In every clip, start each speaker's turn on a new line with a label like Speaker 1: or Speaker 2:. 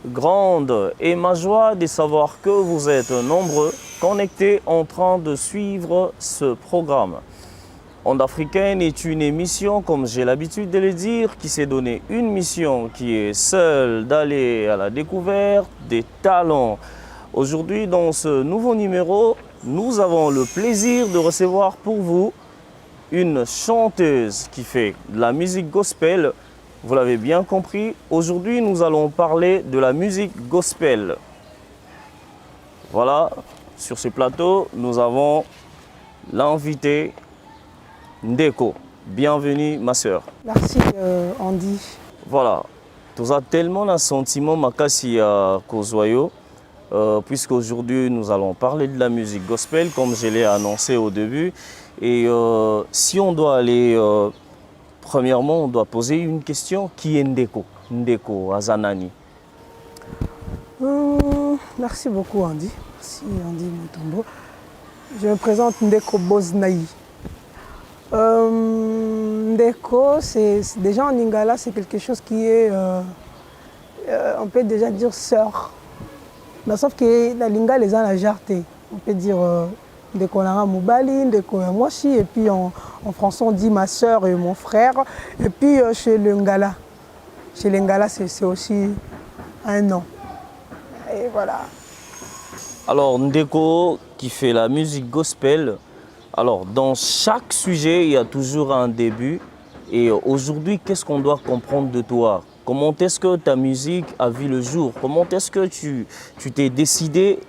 Speaker 1: grande est ma joie de savoir que vous êtes nombreux connectés en train de suivre ce programme. Onde Africaine est une émission, comme j'ai l'habitude de le dire, qui s'est donné une mission qui est celle d'aller à la découverte des talents. Aujourd'hui, dans ce nouveau numéro, nous avons le plaisir de recevoir pour vous une chanteuse qui fait de la musique gospel. Vous l'avez bien compris, aujourd'hui nous allons parler de la musique gospel. Voilà, sur ce plateau, nous avons l'invité Ndeko. Bienvenue ma sœur.
Speaker 2: Merci Andy.
Speaker 1: Voilà, tu as tellement un sentiment makasi à Kozoyo, puisqu'aujourd'hui nous allons parler de la musique gospel comme je l'ai annoncé au début. Et si on doit aller, premièrement, on doit poser une question. Qui est Ndeko? Ndeko Azanani.
Speaker 2: Merci beaucoup Andy. Merci Andy Mutombo. Je me présente Ndeko Boznaï. Ndeko, c'est déjà en lingala, c'est quelque chose qui est, on peut déjà dire sœur. Mais sauf que la lingala les a la jarté. On peut dire Ndeko Lara Moubali, Ndeko Mwashi, et puis en français on dit ma sœur et mon frère. Et puis chez le Ngala, c'est aussi un nom. Et voilà.
Speaker 1: Alors Ndeko qui fait la musique gospel, alors dans chaque sujet il y a toujours un début. Et aujourd'hui, qu'est-ce qu'on doit comprendre de toi? Comment est-ce que ta musique a vu le jour? Comment est-ce que tu t'es décidé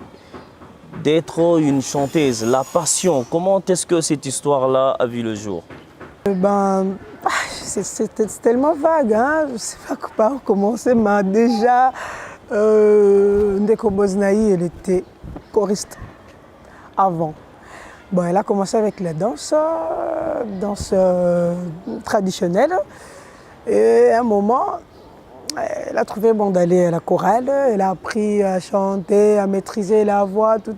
Speaker 1: d'être une chanteuse? La passion, comment est-ce que cette histoire-là a vu le jour?
Speaker 2: C'est tellement vague, hein? Je ne sais pas par où commencer, mais déjà, Ndeko Boznaï, elle était choriste avant. Bon, elle a commencé avec la danse traditionnelle. Et à un moment, elle a trouvé bon d'aller à la chorale, elle a appris à chanter, à maîtriser la voix, tout.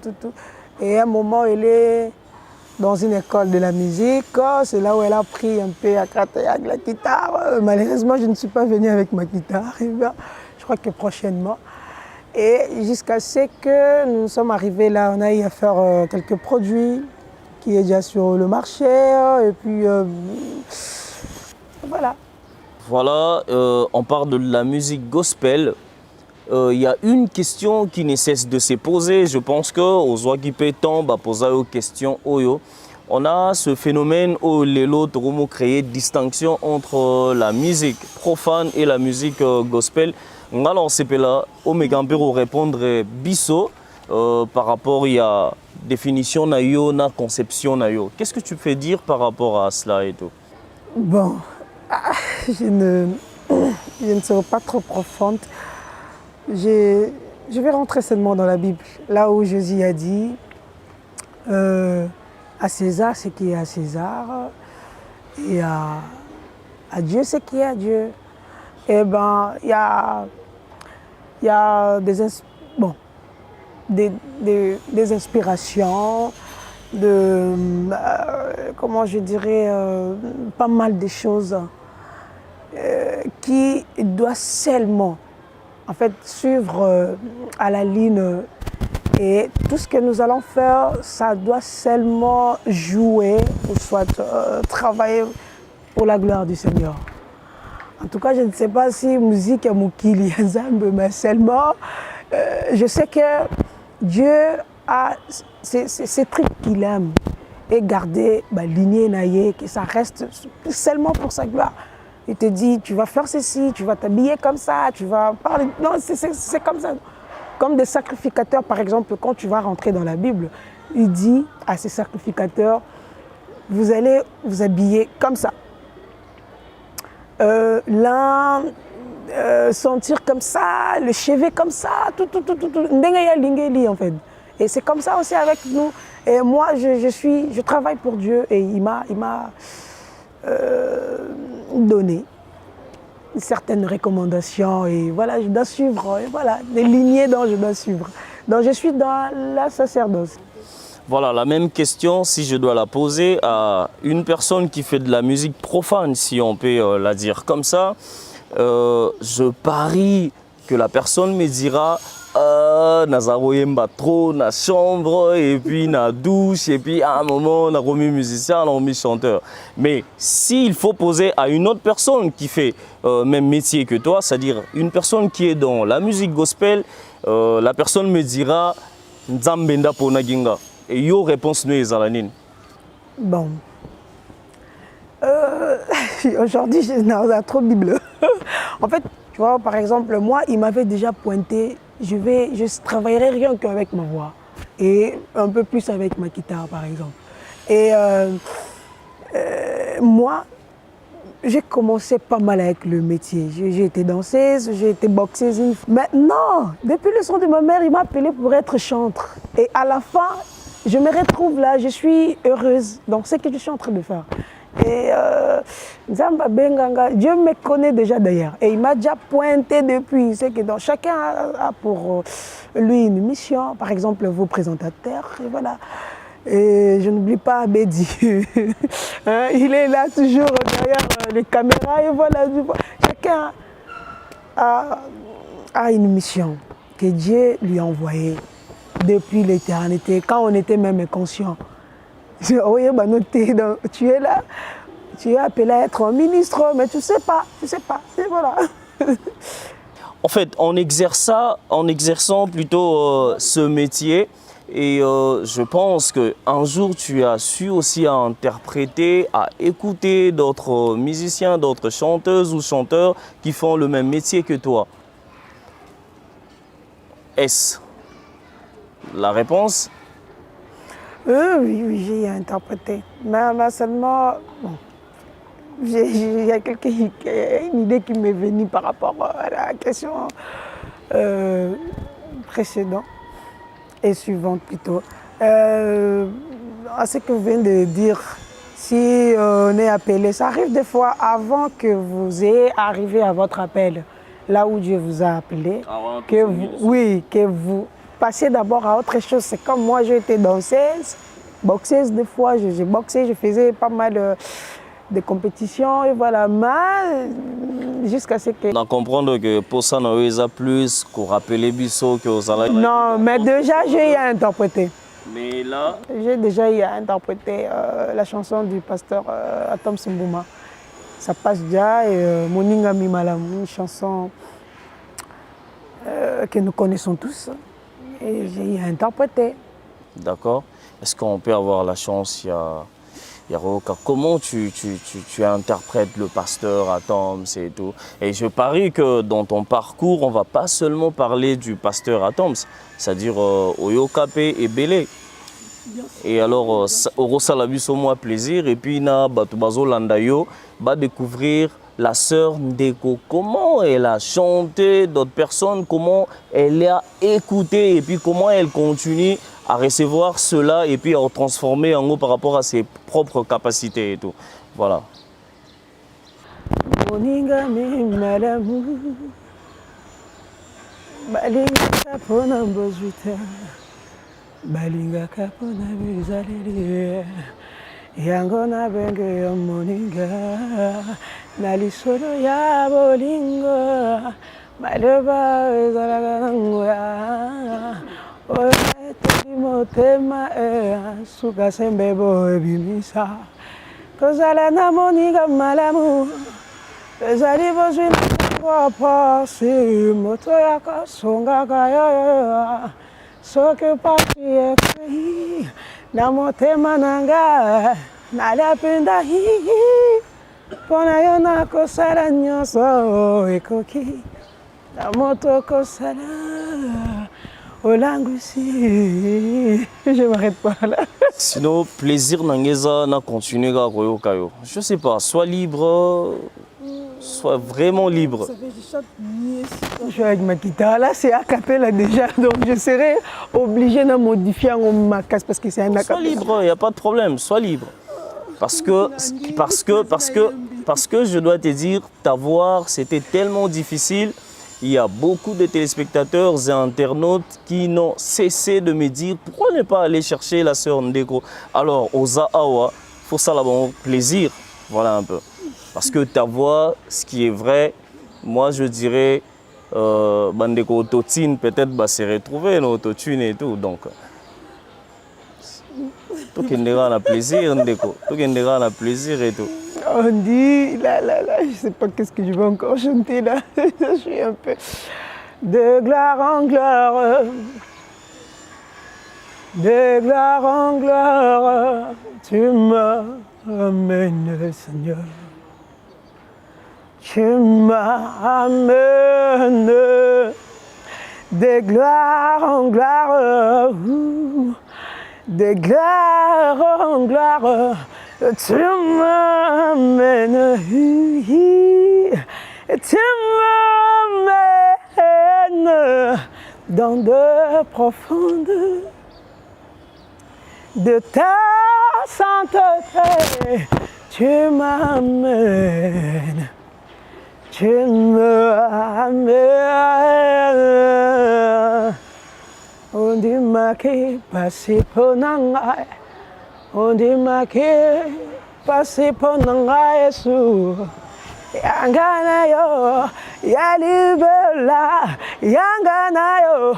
Speaker 2: Et à un moment, elle est dans une école de la musique. C'est là où elle a appris un peu à gratter avec la guitare. Malheureusement, je ne suis pas venue avec ma guitare. Je crois que prochainement. Et jusqu'à ce que nous sommes arrivés là, on a eu à faire quelques produits qui est déjà sur le marché. Et puis, voilà.
Speaker 1: Voilà, on parle de la musique gospel. Il y a une question qui ne cesse de se poser. Je pense qu'aux Ouagipé tombent à poser une question. On a ce phénomène où les autres ont créé distinction entre la musique profane et la musique gospel. Alors, c'est là, Omega pour répondre bisso par rapport à définition na conception na yo. Qu'est-ce que tu peux dire par rapport à cela et tout?
Speaker 2: Bon, je ne serai pas trop profonde. Je vais rentrer seulement dans la Bible, là où Jésus a dit à César ce qui est à César et à Dieu ce qui est à Dieu. Et ben, il y a des inspirations, comment je dirais, pas mal de choses qui doivent seulement en fait, suivre à la ligne. Et tout ce que nous allons faire, ça doit seulement jouer ou soit travailler pour la gloire du Seigneur. En tout cas, je ne sais pas si musique est Moukili, mais seulement je sais que Dieu a ces trucs qu'il aime et garder la lignée naïe, que ça reste seulement pour sa gloire. Il te dit, tu vas faire ceci, tu vas t'habiller comme ça, tu vas parler. Non, c'est comme ça. Comme des sacrificateurs, par exemple, quand tu vas rentrer dans la Bible, il dit à ces sacrificateurs, vous allez vous habiller comme ça. L'un sentir comme ça, le chevet comme ça, tout. En fait. Et c'est comme ça aussi avec nous. Et moi, je travaille pour Dieu et il m'a donné certaines recommandations et voilà, je dois suivre, et voilà, des lignées dont je dois suivre. Donc je suis dans la sacerdoce.
Speaker 1: Voilà, la même question, si je dois la poser à une personne qui fait de la musique profane, si on peut la dire comme ça, je parie que la personne me dira Nazaroyemba trop, na chambre, et puis na douche, et puis à un moment, on a remis musicien, on a remis chanteur. Mais s'il faut poser à une autre personne qui fait même métier que toi, c'est-à-dire une personne qui est dans la musique gospel, la personne me dira Nzambenda Ponaginga. Et yo réponse nous Zalanine.
Speaker 2: Bon. Aujourd'hui, je suis dans un trop bible. En fait, tu vois, par exemple, moi, il m'avait déjà pointé, je travaillerai rien qu'avec ma voix et un peu plus avec ma guitare, par exemple. Et moi, j'ai commencé pas mal avec le métier. J'ai été danseuse, j'ai été boxeuse. Maintenant, depuis le son de ma mère, il m'a appelé pour être chantre. Et à la fin, je me retrouve là, je suis heureuse dans ce que je suis en train de faire. Et Nzamba Benganga, Dieu me connaît déjà d'ailleurs. Et il m'a déjà pointé depuis. C'est que chacun a pour lui une mission. Par exemple, vos présentateurs. Et voilà. Et je n'oublie pas Abedi. Hein, il est là toujours derrière les caméras. Et voilà. Chacun a une mission que Dieu lui a envoyée depuis l'éternité, quand on était même inconscient. Tu es là, tu es appelé à être un ministre, mais tu sais pas, et voilà.
Speaker 1: En fait, en exerçant plutôt ce métier, et je pense qu'un jour tu as su aussi interpréter, à écouter d'autres musiciens, d'autres chanteuses ou chanteurs qui font le même métier que toi. Est-ce la réponse?
Speaker 2: Oui, j'ai interprété. Mais seulement, bon, il y a une idée qui m'est venue par rapport à la question précédente et suivante plutôt. À ce que vous venez de dire, si on est appelé, ça arrive des fois avant que vous ayez arrivé à votre appel, là où Dieu vous a appelé, que vous passer d'abord à autre chose. C'est comme moi, j'ai été danseuse, boxeuse des fois, j'ai boxé, je faisais pas mal de compétitions et voilà. Mais jusqu'à ce que...
Speaker 1: On a comprendre que pour ça, on a plus qu'on rappelle Bissot que aux salariés.
Speaker 2: Non, mais déjà, j'ai interprété.
Speaker 1: Mais là...
Speaker 2: J'ai déjà interprété la chanson du pasteur Atom Simbouma. Ça passe déjà et Moninga Mimalamu, une chanson que nous connaissons tous. Et j'ai interprété.
Speaker 1: D'accord. Est-ce qu'on peut avoir la chance, Yaroka, comment tu interprètes le pasteur Atoms et tout? Et je parie que dans ton parcours, on ne va pas seulement parler du pasteur Atoms, c'est-à-dire Oyokape et Belé. Et alors, Orosa Labiso, moi, plaisir. Et puis, na Batubazo Landayo va découvrir la sœur Ndeko, comment elle a chanté d'autres personnes, comment elle a écouté et puis comment elle continue à recevoir cela et puis à transformer en haut par rapport à ses propres capacités et tout. Voilà.
Speaker 2: Yangona benge ya moninga nalisolo ya bolingo maleba ezalaga ngoya oete motema suka sembe bo ebimisa kozala na moninga malamu ezali bozwi na pasi moto ya kasonga kaya soke pasi ekei na motema nanga nalapenda hihi pona yo nakosala nyonso ekoki na moto kosala olangusi. Je m'arrête pas là.
Speaker 1: Sinon, plaisir nangeza na continuer à koyokayo. Je sais pas, sois libre, sois vraiment libre.
Speaker 2: Je suis avec ma guitare, là c'est a cappella déjà, donc je serai obligé de modifier ma casse parce que c'est un a cappella.
Speaker 1: Sois libre, il n'y a pas de problème, sois libre. Parce que je dois te dire, ta voix, c'était tellement difficile. Il y a beaucoup de téléspectateurs et internautes qui n'ont cessé de me dire pourquoi ne pas aller chercher la sœur Ndeko. Alors, Oza Awa, il faut ça là plaisir, voilà un peu. Parce que ta voix, ce qui est vrai, moi je dirais, bandeko autotune peut-être va se retrouver dans autotune et tout. Donc, tout qui a plaisir, ndeko. Tout qui a plaisir et tout.
Speaker 2: On dit, là, je sais pas qu'est-ce que je vais encore chanter là. Je suis un peu de gloire en gloire. De gloire en gloire, tu m'amènes, Seigneur. Tu m'amènes de gloire en gloire, de gloire en gloire, tu m'amènes, tu m'amènes dans de profondes de ta sainteté, tu m'amènes, tu m'amènes. On dit ma qui passe pour nangai, on dit ma qui passe pour nangai sous. Yangana yo, yalibela, yangana yo,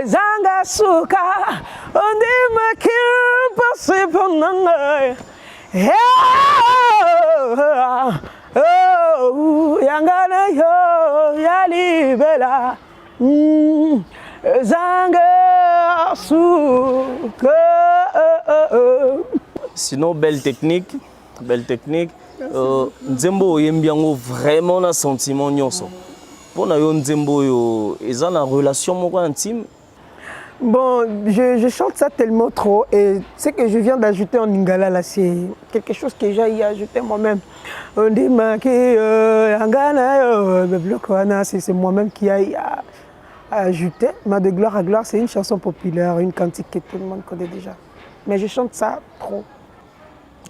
Speaker 2: zanga suka, on dit ma qui passe pour nangai. Oh, yangana yo, yalibela, zanga suka.
Speaker 1: Sinon, belle technique. Nzembo yembiango vraiment un sentiment nyonso. Pour na yo nzembo yo, ils ont une relation moko intime.
Speaker 2: Bon, je chante ça tellement trop et ce que je viens d'ajouter en lingala là, c'est quelque chose que j'ai ajouté moi-même. On dit c'est moi-même qui a ajouté. Ma de gloire à gloire, c'est une chanson populaire, une cantique que tout le monde connaît déjà. Mais je chante ça trop.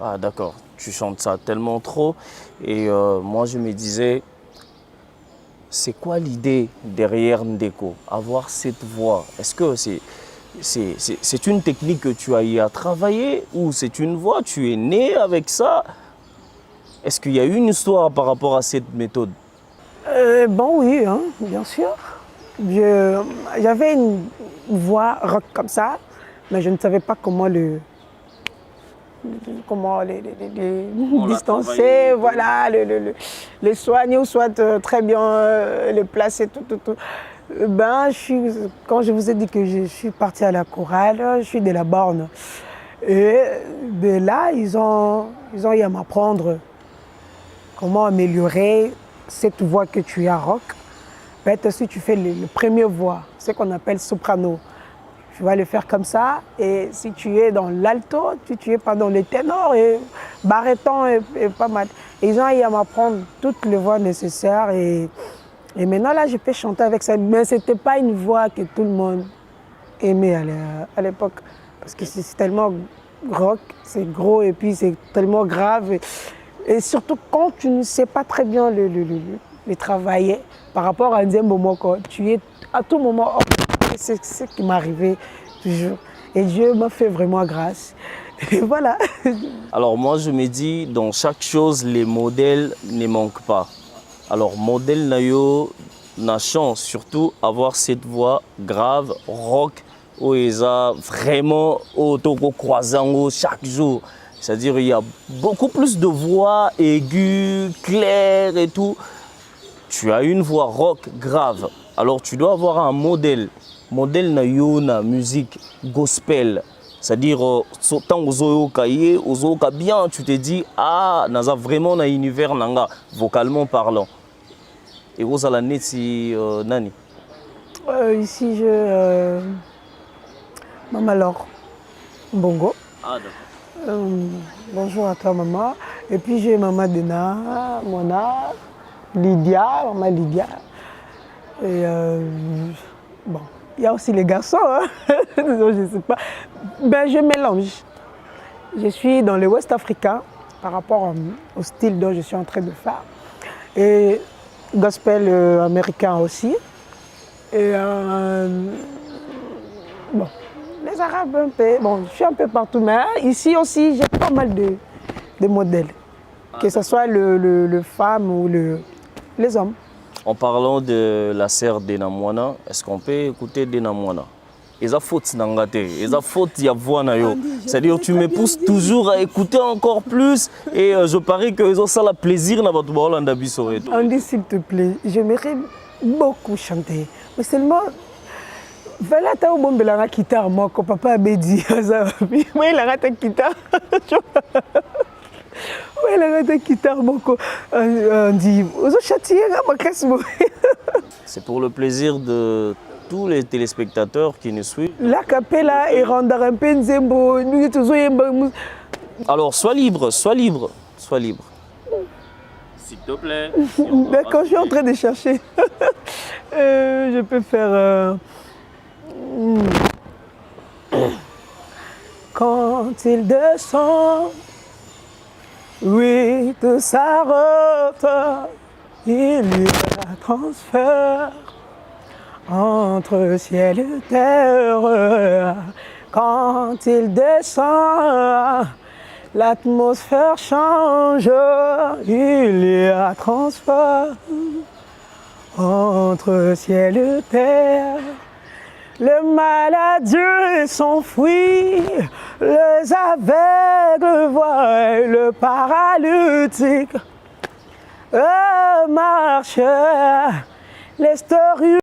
Speaker 1: Ah d'accord, tu chantes ça tellement trop. Et moi je me disais, c'est quoi l'idée derrière Ndeko? Avoir cette voix, est-ce que c'est une technique que tu as eu à travailler ou c'est une voix, tu es né avec ça? Est-ce qu'il y a eu une histoire par rapport à cette méthode?
Speaker 2: Bon oui, hein, bien sûr. J'avais une voix rock comme ça, mais je ne savais pas comment les distancer, voilà, les soigner ou soit très bien les placer, tout. Ben, quand je vous ai dit que je suis partie à la chorale, je suis de la Borne. Et de là, ils ont eu à m'apprendre comment améliorer cette voix que tu as rock. Peut-être si tu fais le premier voix, ce qu'on appelle soprano, tu vas le faire comme ça, et si tu es dans l'alto, tu es pas dans le ténor, et baryton est pas mal. Ils ont eu à m'apprendre toutes les voix nécessaires, et maintenant là je peux chanter avec ça, mais c'était pas une voix que tout le monde aimait à l'époque, parce que c'est tellement rock, c'est gros, et puis c'est tellement grave, et surtout quand tu ne sais pas très bien le travailler, par rapport à Nzembo Moko, tu es à tout moment. C'est ce qui m'arrivait toujours. Et Dieu m'a fait vraiment grâce. Et voilà.
Speaker 1: Alors moi je me dis, dans chaque chose, les modèles ne manquent pas. Alors modèle nayo, na chance, surtout avoir cette voix grave, rock, où ils ont vraiment auto croisant chaque jour. C'est-à-dire il y a beaucoup plus de voix aiguës, claires et tout. Tu as une voix rock grave. Alors tu dois avoir un modèle na yo na musique gospel, c'est-à-dire tant ozoyoka bien, tu te dis ah naza vraiment na univers nanga vocalement parlant. Et vous allez neti nani?
Speaker 2: Ici je Maman Laure Bongo.
Speaker 1: Ah d'accord.
Speaker 2: Bonjour à toi maman. Et puis j'ai maman Dena, Mona, Lydia, maman Lydia. Et bon. Il y a aussi les garçons, hein. Non, je ne sais pas. Ben, je mélange. Je suis dans le West africain par rapport au style dont je suis en train de faire. Et gospel américain aussi. Et bon, les Arabes un peu. Bon, je suis un peu partout, mais ici aussi, j'ai pas mal de modèles. Que ce soit le femme ou les hommes.
Speaker 1: En parlant de la sœur d'Enamwana, est-ce qu'on peut écouter d'Enamwana? Eza faute nangate, eza faute ya voix na yo. C'est-à-dire tu me pousses toujours à écouter encore plus et je parie que ça la plaisir na batu ba Hollanda biso.
Speaker 2: Andy, s'il te plaît, j'aimerais beaucoup chanter. Mais seulement, voilà ta bombela la guitare moi que papa avait dit ça. Moi il a ta guitare. Oui, il a ta guitare moi que Andy, aux châtier ma casse moi.
Speaker 1: C'est pour le plaisir de tous les téléspectateurs qui nous suivent.
Speaker 2: La capella et rendre un peu nzembo, nous toujours
Speaker 1: Alors sois libre, sois libre, sois libre. S'il te plaît.
Speaker 2: D'accord, je suis en train de chercher. Je peux faire. Quand il descend, oui, de sa route, il y a transfert entre ciel et terre. Quand il descend, l'atmosphère change, il y a transfert entre ciel et terre. Le maladieux s'enfuit, les aveugles voient, le paralytique marche, les stories.